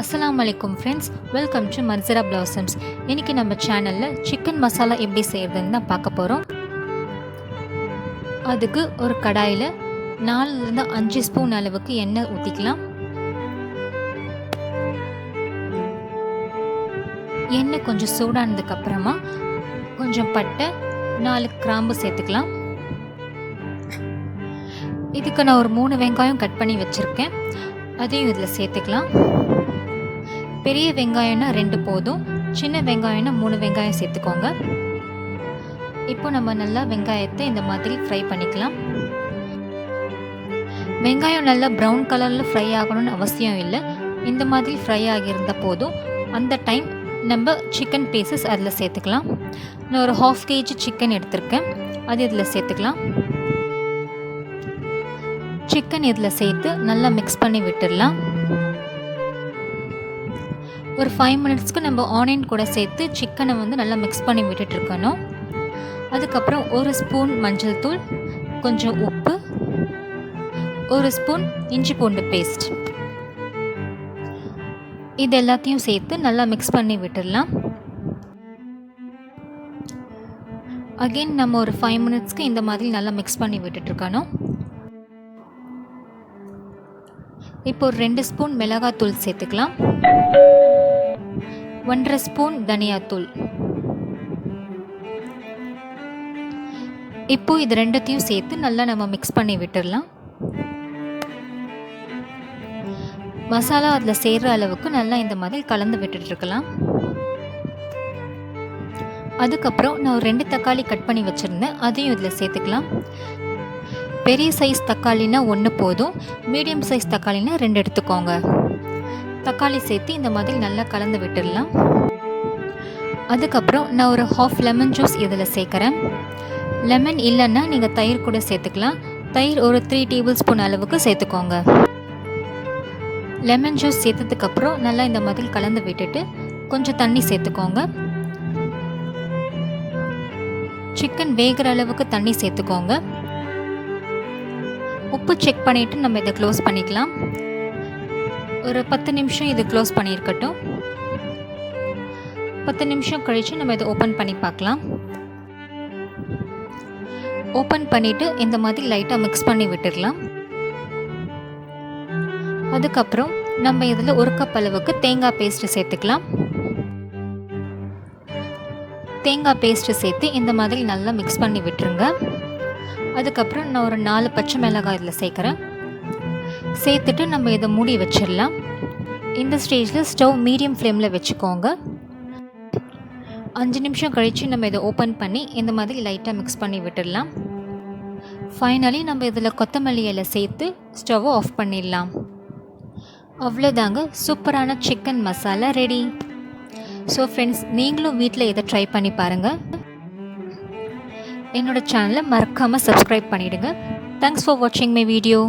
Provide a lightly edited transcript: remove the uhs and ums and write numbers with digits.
Assalamu alaikum friends, welcome to Marzhira Blossoms. இன்னைக்கு நம்ம சேனல்ல சிக்கன் மசாலா எப்படி செய்யறதுன்னு தான் பார்க்க போறோம். அதுக்கு ஒரு கடாயில 4 இருந்து 5 ஸ்பூன் அளவுக்கு எண்ணெய் ஊத்திக்கலாம். எண்ணெய் கொஞ்சம் சூடானதுக்கு அப்புறமா கொஞ்சம் பட்டை 4 கிராம்பு சேர்த்துக்கலாம். இதுக்கு நான் ஒரு 3 வெங்காயம் கட் பண்ணி வச்சிருக்கேன். அதையும் இதில் சேர்த்துக்கலாம். பெரிய வெங்காயம்னா 2 போதும், சின்ன வெங்காயம்னா 3 வெங்காயம் சேர்த்துக்கோங்க. இப்போ நம்ம நல்லா வெங்காயத்தை இந்த மாதிரி ஃப்ரை பண்ணிக்கலாம். வெங்காயம் நல்லா ப்ரௌன் கலரில் ஃப்ரை ஆகணும்னு அவசியம் இல்லை, இந்த மாதிரி ஃப்ரை ஆகியிருந்தால் போதும். அந்த டைம் நம்ம சிக்கன் பீசஸ் அதில் சேர்த்துக்கலாம். நான் ஒரு 1/2 kg சிக்கன் எடுத்திருக்கேன், அது இதில் சேர்த்துக்கலாம். சிக்கன் இதில் சேர்த்து நல்லா மிக்ஸ் பண்ணி விட்டுடலாம். ஒரு 5 மினிட்ஸ்க்கு நம்ம ஆனியன் கூட சேர்த்து சிக்கனை நல்லா மிக்ஸ் பண்ணி விட்டுட்டு இருக்கணும். அதுக்கப்புறம் 1 ஸ்பூன் மஞ்சள் தூள், கொஞ்சம் உப்பு, 1 ஸ்பூன் இஞ்சி பூண்டு பேஸ்ட், இது எல்லாத்தையும் சேர்த்து நல்லா மிக்ஸ் பண்ணி விட்டுடலாம். அகெயின் நம்ம ஒரு 5 மினிட்ஸ்க்கு இந்த மாதிரி நல்லா மிக்ஸ் பண்ணி விட்டுட்டு இருக்கணும். இப்போ 2 ஸ்பூன் மிளகாத்தூள் சேர்த்துக்கலாம், 1/2 ஸ்பூன் தனியாத்தூள். இப்போ இது ரெண்டத்தையும் சேர்த்து நல்லா நம்ம மிக்ஸ் பண்ணி விட்டுடலாம். மசாலா அதில் சேர்கிற அளவுக்கு நல்லா இந்த மாதிரி கலந்து விட்டுட்டு இருக்கலாம். அதுக்கப்புறம் நான் ஒரு 2 தக்காளி கட் பண்ணி வச்சுருந்தேன், அதையும் இதில் சேர்த்துக்கலாம். பெரிய சைஸ் தக்காளினா 1 போதும், மீடியம் சைஸ் தக்காளினா 2 எடுத்துக்கோங்க. தக்காளி சேர்த்து இந்த மாதிரி நல்லா கலந்து விட்டுடலாம். அதுக்கப்புறம் நான் ஒரு 1/2 லெமன் ஜூஸ் இதில் சேர்க்குறேன். லெமன் இல்லைன்னா நீங்கள் தயிர் கூட சேர்த்துக்கலாம். தயிர் ஒரு 3 டேபிள் ஸ்பூன் அளவுக்கு சேர்த்துக்கோங்க. லெமன் ஜூஸ் சேர்த்ததுக்கப்புறம் நல்லா இந்த மாதிரி கலந்து விட்டுட்டு கொஞ்சம் தண்ணி சேர்த்துக்கோங்க. சிக்கன் வேகிற அளவுக்கு தண்ணி சேர்த்துக்கோங்க. உப்பு செக் பண்ணிவிட்டு நம்ம இதை க்ளோஸ் பண்ணிக்கலாம். ஒரு 10 நிமிஷம் இது க்ளோஸ் பண்ணியிருக்கட்டும். 10 நிமிஷம் கழித்து நம்ம இதை ஓப்பன் பண்ணி பார்க்கலாம். ஓப்பன் பண்ணிவிட்டு இந்த மாதிரி லைட்டாக மிக்ஸ் பண்ணி விட்டுடலாம். அதுக்கப்புறம் நம்ம இதில் 1 கப் அளவுக்கு தேங்காய் பேஸ்ட்டு சேர்த்துக்கலாம். தேங்காய் பேஸ்ட்டு சேர்த்து இந்த மாதிரி நல்லா மிக்ஸ் பண்ணி விட்டுருங்க. அதுக்கப்புறம் நான் ஒரு 4 பச்சை மிளகாய் இதில் சேர்க்குறேன். சேர்த்துட்டு நம்ம இதை மூடி வச்சிடலாம். இந்த ஸ்டேஜில் ஸ்டவ் மீடியம் ஃப்ளேமில் வச்சுக்கோங்க. 5 நிமிஷம் கழித்து நம்ம இதை ஓப்பன் பண்ணி இந்த மாதிரி லைட்டாக மிக்ஸ் பண்ணி விட்டுடலாம். ஃபைனலி நம்ம இதில் கொத்தமல்லி இலை சேர்த்து ஸ்டவ்வை ஆஃப் பண்ணிடலாம். அவ்வளோதாங்க, சூப்பரான chicken masala ready. So friends, நீங்களும் வீட்டில் இதை ட்ரை பண்ணி பாருங்கள். என்னோட சேனலை மறக்காமல் சப்ஸ்கிரைப் பண்ணிவிடுங்க. தேங்க்ஸ் ஃபார் வாட்சிங் மை வீடியோ.